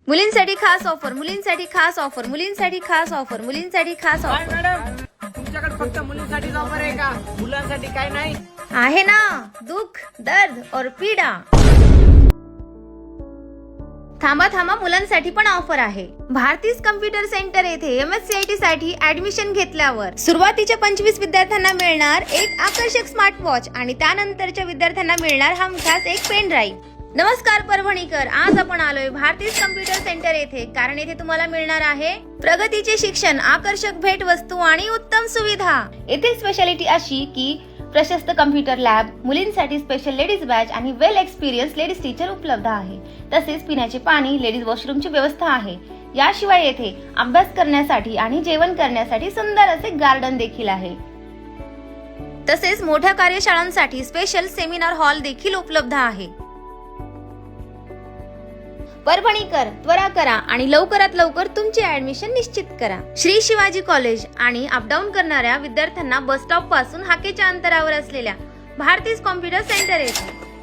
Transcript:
मुलींसाठी खास ऑफर, मुलींसाठी खास ऑफर, मुलींसाठी खास ऑफर, मुलींसाठी खास काय ऑफर. मॅडम, तुमच्याकडे फक्त मुलींसाठीच ऑफर आहे का? मुलांसाठी काय नाही? आहे ना, दुख दर्द और पीडा. थांबा थांबा, मुलांसाठी पण ऑफर आहे. भारतीज कम्प्युटर सेंटर येथे MSCIT साठी ऍडमिशन घेतल्यावर सुरुवातीच्या 25 विद्यार्थ्यांना मिळणार एक आकर्षक स्मार्ट वॉच आणि त्यानंतरच्या विद्यार्थ्यांना मिळणार हमखास एक पेन ड्राईव्ह. नमस्कार परभणीकर, आज आपण आलोय भारतीज कम्प्युटर सेंटर येथे, कारण येथे तुम्हाला मिळणार आहे प्रगतीचे शिक्षण, आकर्षक भेट वस्तू आणि उत्तम सुविधा. येथे स्पेशालिटी अशी की प्रशस्त कम्प्युटर लॅब, मुलींसाठी स्पेशल लेडीज बॅच आणि वेल एक्सपिरियन्स लेडीज टीचर उपलब्ध आहे. तसेच पिण्याचे पाणी, लेडीज वॉशरूमची व्यवस्था आहे. याशिवाय येथे अभ्यास करण्यासाठी आणि जेवण करण्यासाठी सुंदर असे गार्डन देखील आहे. तसेच मोठ्या कार्यशाळांसाठी स्पेशल सेमिनार हॉल देखील उपलब्ध आहे. परभणीकर, त्वरा करा आणि लवकरात लवकर तुमची ऍडमिशन निश्चित करा. श्री शिवाजी कॉलेज आणि अपडाऊन करणाऱ्या विद्यार्थ्यांना बस स्टॉप पासून हाकेच्या अंतरावर असलेल्या भारतीज कॉम्प्युटर सेंटर येथे